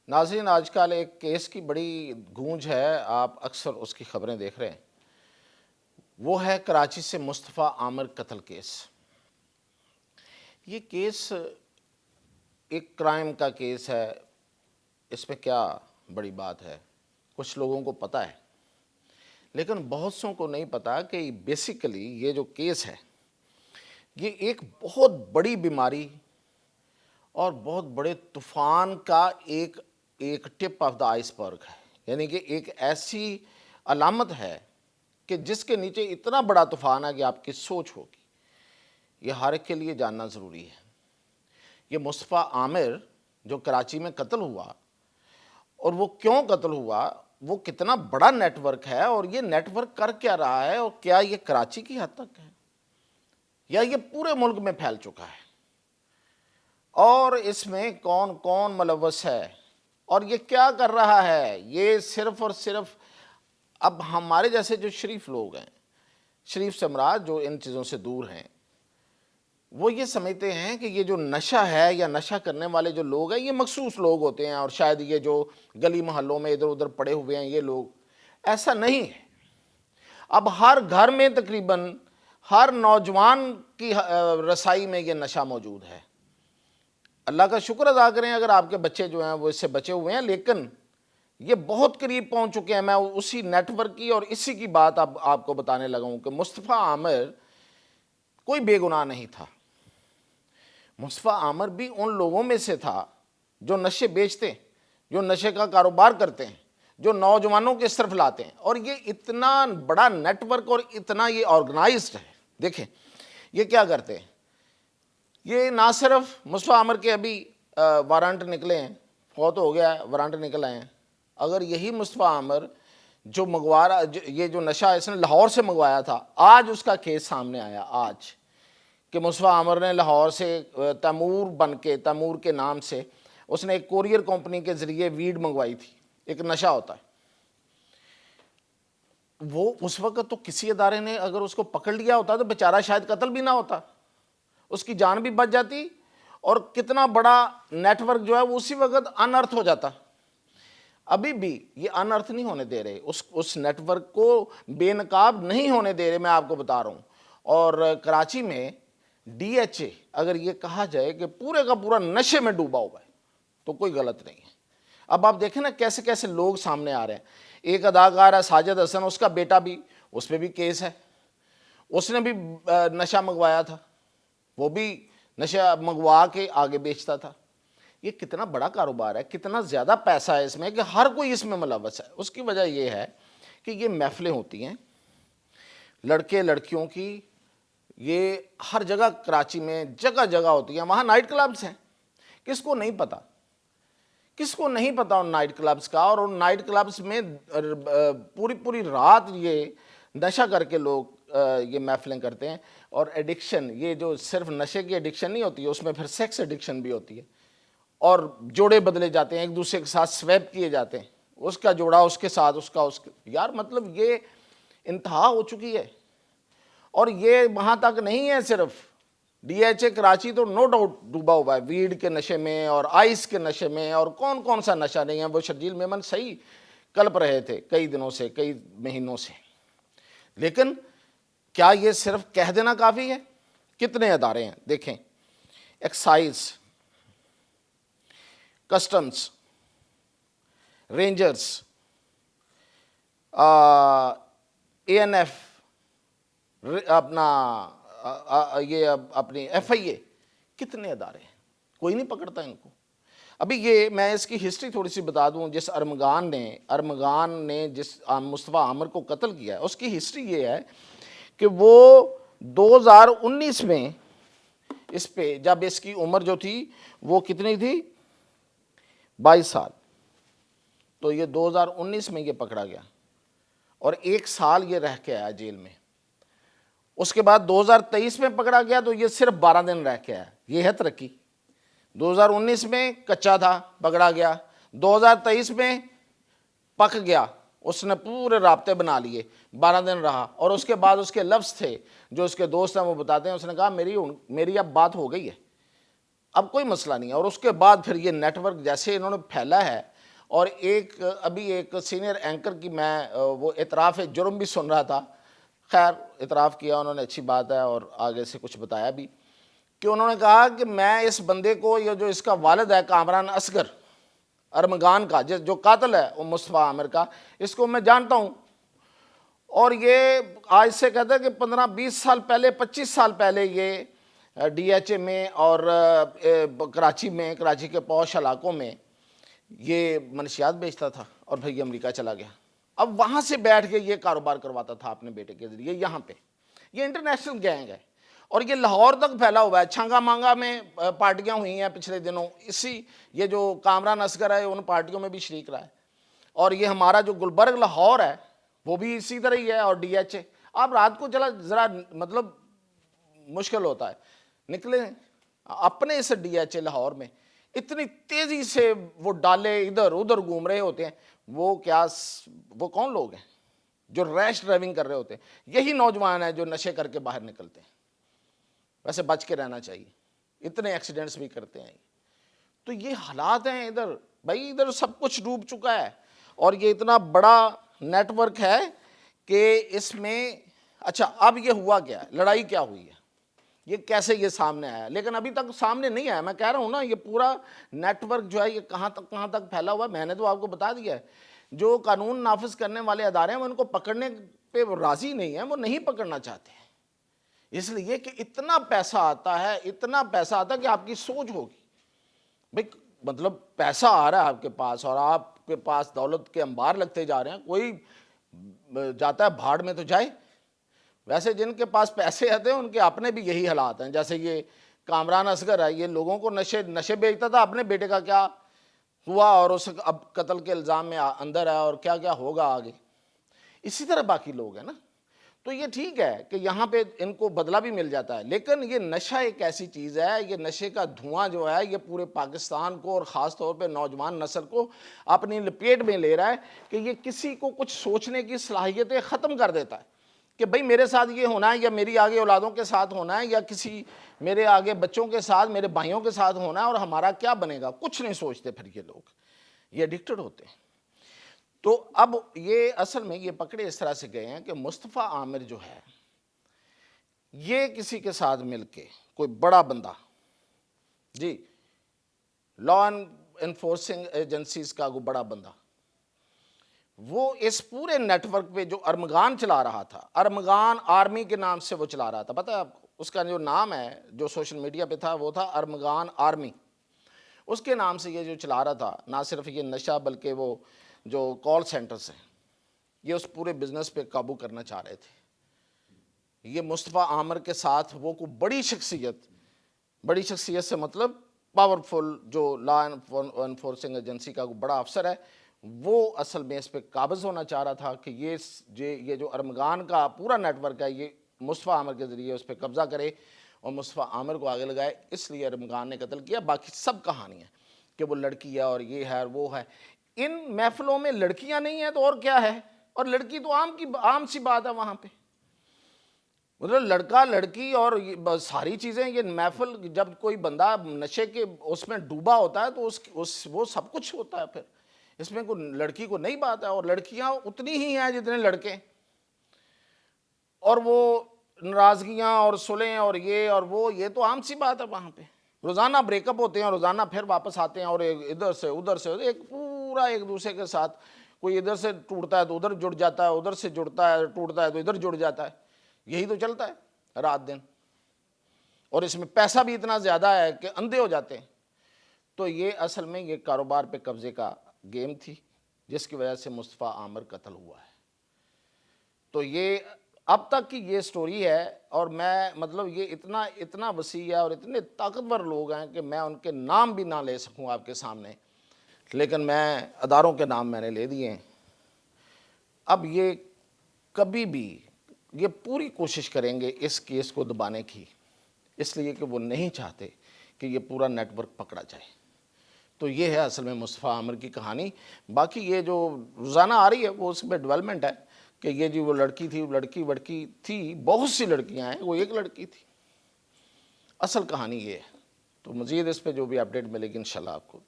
ناظرین، آج کل ایک کیس کی بڑی گونج ہے، آپ اکثر اس کی خبریں دیکھ رہے ہیں۔ وہ ہے کراچی سے مصطفیٰ عامر قتل کیس۔ یہ کیس ایک کرائم کا کیس ہے، اس میں کیا بڑی بات ہے؟ کچھ لوگوں کو پتہ ہے، لیکن بہت سوں کو نہیں پتا کہ بیسیکلی یہ جو کیس ہے یہ ایک بہت بڑی بیماری اور بہت بڑے طوفان کا ایک ٹپ آف دا آئس برگ ہے، یعنی کہ ایک ایسی علامت ہے کہ جس کے نیچے اتنا بڑا طوفان ہے کہ آپ کی سوچ ہوگی۔ یہ ہر ایک کے لیے جاننا ضروری ہے۔ یہ مصطفیٰ عامر جو کراچی میں قتل ہوا، اور وہ کیوں قتل ہوا، وہ کتنا بڑا نیٹ ورک ہے، اور یہ نیٹ ورک کر کیا رہا ہے، اور کیا یہ کراچی کی حد تک ہے یا یہ پورے ملک میں پھیل چکا ہے، اور اس میں کون کون ملوث ہے، اور یہ کیا کر رہا ہے۔ یہ صرف اور صرف اب ہمارے جیسے جو شریف لوگ ہیں، شریف سے مراد جو ان چیزوں سے دور ہیں، وہ یہ سمجھتے ہیں کہ یہ جو نشہ ہے یا نشہ کرنے والے جو لوگ ہیں یہ مخصوص لوگ ہوتے ہیں، اور شاید یہ جو گلی محلوں میں ادھر ادھر پڑے ہوئے ہیں یہ لوگ۔ ایسا نہیں ہے۔ اب ہر گھر میں تقریباً ہر نوجوان کی رسائی میں یہ نشہ موجود ہے۔ اللہ کا شکر ادا کریں اگر آپ کے بچے جو ہیں وہ اس سے بچے ہوئے ہیں، لیکن یہ بہت قریب پہنچ چکے ہیں۔ میں اسی نیٹ ورک کی اور اسی کی بات اب آپ کو بتانے لگا ہوں کہ مصطفیٰ عامر کوئی بے گناہ نہیں تھا۔ مصطفیٰ عامر بھی ان لوگوں میں سے تھا جو نشے بیچتے ہیں، جو نشے کا کاروبار کرتے ہیں، جو نوجوانوں کے طرف لاتے ہیں، اور یہ اتنا بڑا نیٹ ورک اور اتنا یہ آرگنائزڈ ہے۔ دیکھیں یہ کیا کرتے ہیں، یہ نہ صرف مصطفیٰ عامر کے ابھی وارنٹ نکلے ہیں، فوت ہو گیا ہے، وارنٹ نکل آئے ہیں۔ اگر یہی مصطفیٰ عامر جو منگوا رہا، یہ جو نشہ اس نے لاہور سے منگوایا تھا، آج اس کا کیس سامنے آیا آج کہ مصطفیٰ عامر نے لاہور سے تیمور بن کے، تیمور کے نام سے اس نے ایک کوریئر کمپنی کے ذریعے ویڈ منگوائی تھی۔ ایک نشہ ہوتا ہے وہ، اس وقت تو کسی ادارے نے اگر اس کو پکڑ لیا ہوتا تو بیچارہ شاید قتل بھی نہ ہوتا، اس کی جان بھی بچ جاتی، اور کتنا بڑا نیٹ ورک جو ہے وہ اسی وقت انرتھ ہو جاتا۔ ابھی بھی یہ انرتھ نہیں ہونے دے رہے، اس نیٹ ورک کو بے نقاب نہیں ہونے دے رہے، میں آپ کو بتا رہا ہوں۔ اور کراچی میں ڈی ایچ اے اگر یہ کہا جائے کہ پورے کا پورا نشے میں ڈوبا ہوا ہے تو کوئی غلط نہیں ہے۔ اب آپ دیکھیں نا کیسے کیسے لوگ سامنے آ رہے ہیں۔ ایک اداکار ہے ساجد حسن، اس کا بیٹا بھی، اس پہ بھی کیس ہے، اس نے بھی نشہ منگوایا تھا، وہ بھی نشہ منگوا کے آگے بیچتا تھا۔ یہ کتنا بڑا کاروبار ہے، کتنا زیادہ پیسہ ہے اس میں کہ ہر کوئی اس میں ملوث ہے۔ اس کی وجہ یہ ہے کہ یہ محفلیں ہوتی ہیں لڑکے لڑکیوں کی، یہ ہر جگہ کراچی میں جگہ جگہ ہوتی ہیں، وہاں نائٹ کلبز ہیں۔ کس کو نہیں پتا، کس کو نہیں پتا ان نائٹ کلبز کا، اور ان نائٹ کلبز میں پوری پوری رات یہ نشہ کر کے لوگ یہ محفلیں کرتے ہیں۔ اور ایڈکشن، یہ جو صرف نشے کی ایڈکشن نہیں ہوتی ہے، اس میں پھر سیکس ایڈکشن بھی ہوتی ہے، اور جوڑے بدلے جاتے ہیں، ایک دوسرے کے ساتھ سویپ کیے جاتے ہیں، اس کا جوڑا اس کے ساتھ، اس کا یار مطلب یہ انتہا ہو چکی ہے۔ اور یہ وہاں تک نہیں ہے صرف، ڈی ایچ اے کراچی تو نو ڈاؤٹ ڈوبا ہوا ہے ویڈ کے نشے میں اور آئس کے نشے میں، اور کون کون سا نشہ نہیں ہے۔ وہ شرجیل میمن صحیح کلپ رہے تھے کئی دنوں سے، کئی مہینوں سے، لیکن کیا یہ صرف کہہ دینا کافی ہے؟ کتنے ادارے ہیں دیکھیں، ایکسائز، کسٹمز، رینجرز، اے این ایف، اپنا یہ اپنی ایف آئی اے، کتنے ادارے ہیں، کوئی نہیں پکڑتا ان کو۔ ابھی یہ میں اس کی ہسٹری تھوڑی سی بتا دوں۔ جس ارمغان نے جس مصطفیٰ عامر کو قتل کیا ہے، اس کی ہسٹری یہ ہے کہ وہ 2019 میں اس پہ، جب اس کی عمر جو تھی وہ کتنی تھی، 22 سال، تو یہ 2019 میں یہ پکڑا گیا اور 1 سال یہ رہ کے آیا جیل میں۔ اس کے بعد 2023 میں پکڑا گیا تو یہ صرف 12 دن رہ کے آیا۔ یہ ہے ترقی۔ 2019 میں کچا تھا، پکڑا گیا، 2023 میں پک گیا، اس نے پورے رابطے بنا لیے، 12 دن رہا، اور اس کے بعد اس کے لفظ تھے جو اس کے دوست ہیں وہ بتاتے ہیں، اس نے کہا میری اب بات ہو گئی ہے، اب کوئی مسئلہ نہیں ہے۔ اور اس کے بعد پھر یہ نیٹ ورک جیسے انہوں نے پھیلا ہے، اور ابھی ایک سینئر اینکر کی میں وہ اعتراف جرم بھی سن رہا تھا. خیر اعتراف کیا انہوں نے، اچھی بات ہے، اور آگے سے کچھ بتایا بھی کہ انہوں نے کہا کہ میں اس بندے کو، یہ جو اس کا والد ہے کامران اصغر ارمغان کا، جو قاتل ہے وہ مصطفیٰ عامر کا، اس کو میں جانتا ہوں. اور یہ آج سے کہتا ہے کہ 15-20 سال پہلے، 25 سال پہلے یہ ڈی ایچ اے میں اور کراچی کے پوش علاقوں میں یہ منشیات بیچتا تھا، اور پھر یہ امریکہ چلا گیا. اب وہاں سے بیٹھ کے یہ کاروبار کرواتا تھا اپنے بیٹے کے ذریعے یہاں پہ. یہ انٹرنیشنل گینگ ہے، اور یہ لاہور تک پھیلا ہوا ہے. چھنگا مانگا میں پارٹیاں ہوئی ہیں پچھلے دنوں، یہ جو کامران اصغر ہے ان پارٹیوں میں بھی شریک رہا ہے. اور یہ ہمارا جو گلبرگ لاہور ہے وہ بھی اسی طرح ہی ہے. اور ڈی ایچ اے، آپ رات کو چلا ذرا مطلب مشکل ہوتا ہے، نکلے اپنے اس ڈی ایچ اے لاہور میں اتنی تیزی سے وہ ڈالے ادھر ادھر گھوم رہے ہوتے ہیں. وہ کون لوگ ہیں جو ریش ڈرائیونگ کر رہے ہوتے ہیں؟ یہی نوجوان ہیں جو نشے کر کے باہر نکلتے ہیں. ویسے بچ کے رہنا چاہیے، اتنے ایکسیڈنٹس بھی کرتے ہیں. تو یہ حالات ہیں ادھر بھائی، ادھر سب کچھ ڈوب چکا ہے. اور یہ اتنا بڑا نیٹ ورک ہے کہ اس میں، اچھا اب یہ ہوا کیا ہے، لڑائی کیا ہوئی ہے، یہ کیسے یہ سامنے آیا؟ لیکن ابھی تک سامنے نہیں آیا. میں کہہ رہا ہوں نا، یہ پورا نیٹ ورک جو ہے یہ کہاں تک پھیلا ہوا ہے. میں نے تو آپ کو بتا دیا ہے، جو قانون نافذ کرنے والے ادارے ہیں وہ ان کو پکڑنے پہ راضی نہیں ہیں، وہ نہیں پکڑنا چاہتے ہیں. اس لیے کہ اتنا پیسہ آتا ہے، اتنا پیسہ آتا ہے کہ آپ کی سوچ ہوگی بھئی، مطلب پیسہ آ رہا ہے آپ کے پاس، اور آپ کے پاس دولت کے انبار لگتے جا رہے ہیں. کوئی جاتا ہے بھاڑ میں تو جائے. ویسے جن کے پاس پیسے آتے ہیں ان کے اپنے بھی یہی حالات ہیں. جیسے یہ کامران اصغر ہے، یہ لوگوں کو نشے بیچتا تھا. اپنے بیٹے کا کیا ہوا، اور اس اب قتل کے الزام میں اندر ہے، اور کیا کیا ہوگا آگے. اسی طرح باقی لوگ ہیں نا. تو یہ ٹھیک ہے کہ یہاں پہ ان کو بدلہ بھی مل جاتا ہے، لیکن یہ نشہ ایک ایسی چیز ہے، یہ نشے کا دھواں جو ہے یہ پورے پاکستان کو اور خاص طور پہ نوجوان نسل کو اپنی لپیٹ میں لے رہا ہے کہ یہ کسی کو کچھ سوچنے کی صلاحیتیں ختم کر دیتا ہے کہ بھئی میرے ساتھ یہ ہونا ہے، یا میری آگے اولادوں کے ساتھ ہونا ہے، یا کسی میرے آگے بچوں کے ساتھ، میرے بھائیوں کے ساتھ ہونا ہے، اور ہمارا کیا بنے گا. کچھ نہیں سوچتے پھر یہ لوگ، یہ ایڈکٹڈ ہوتے ہیں. تو اب یہ اصل میں یہ پکڑے اس طرح سے گئے ہیں کہ مصطفیٰ عامر جو ہے یہ کسی کے ساتھ مل کے، کوئی بڑا بندہ جی، لا انفورسنگ ایجنسیز کا کوئی بڑا بندہ، وہ اس پورے نیٹ ورک پہ جو ارمغان چلا رہا تھا، ارمغان آرمی کے نام سے وہ چلا رہا تھا. پتہ ہے آپ کو اس کا جو نام ہے جو سوشل میڈیا پہ تھا وہ تھا ارمغان آرمی. اس کے نام سے یہ جو چلا رہا تھا، نہ صرف یہ نشہ بلکہ وہ جو کال سینٹرز ہیں، یہ اس پورے بزنس پہ قابو کرنا چاہ رہے تھے. یہ مصطفیٰ عامر کے ساتھ وہ کو بڑی شخصیت سے مطلب پاورفل جو لا انفورسنگ ایجنسی کا بڑا افسر ہے، وہ اصل میں اس پہ قابض ہونا چاہ رہا تھا کہ یہ جو ارمغان کا پورا نیٹ ورک ہے یہ مصطفیٰ عامر کے ذریعے اس پہ قبضہ کرے اور مصطفیٰ عامر کو آگے لگائے. اس لیے ارمغان نے قتل کیا. باقی سب کہانی ہے کہ وہ لڑکی ہے اور یہ ہے اور وہ ہے. ان محفلوں میں لڑکیاں نہیں ہیں تو اور کیا ہے؟ اور لڑکی تو عام سی بات ہے وہاں پہ، مطلب لڑکا لڑکی اور ساری چیزیں. یہ محفل جب کوئی بندہ نشے کے اس میں ڈوبا ہوتا ہے تو وہ سب کچھ ہوتا ہے. پھر اس میں کوئی لڑکی کو نہیں بات ہے، اور لڑکیاں اتنی ہی ہیں جتنے لڑکے. اور وہ ناراضگیاں اور صلحیں اور یہ تو عام سی بات ہے وہاں پہ. روزانہ بریک اپ ہوتے ہیں، روزانہ پھر واپس آتے ہیں، اور ادھر سے ادھر سے ایک پورا ایک دوسرے کے ساتھ. کوئی ادھر سے ٹوٹتا ہے تو ادھر جڑ جاتا ہے، ادھر سے جڑتا ہے ٹوٹتا ہے تو ادھر جڑ جاتا ہے. یہی تو چلتا ہے رات دن. اور اس میں پیسہ بھی اتنا زیادہ ہے کہ اندھے ہو جاتے ہیں. تو یہ اصل میں یہ کاروبار پہ قبضے کا گیم تھی جس کی وجہ سے مصطفیٰ عامر قتل ہوا ہے. تو یہ اب تک کی یہ سٹوری ہے، اور میں مطلب یہ اتنا وسیع ہے اور اتنے طاقتور لوگ ہیں کہ میں ان کے نام بھی نہ لے سکوں آپ کے سامنے، لیکن میں اداروں کے نام میں نے لے دیے ہیں. اب یہ کبھی بھی یہ پوری کوشش کریں گے اس کیس کو دبانے کی، اس لیے کہ وہ نہیں چاہتے کہ یہ پورا نیٹ ورک پکڑا جائے. تو یہ ہے اصل میں مصطفیٰ عامر کی کہانی. باقی یہ جو روزانہ آ رہی ہے وہ اس میں ڈیولپمنٹ ہے کہ یہ جو وہ لڑکی تھی، لڑکی تھی، بہت سی لڑکیاں ہیں، وہ ایک لڑکی تھی. اصل کہانی یہ ہے. تو مزید اس پہ جو بھی اپڈیٹ ملے گی انشاءاللہ آپ کو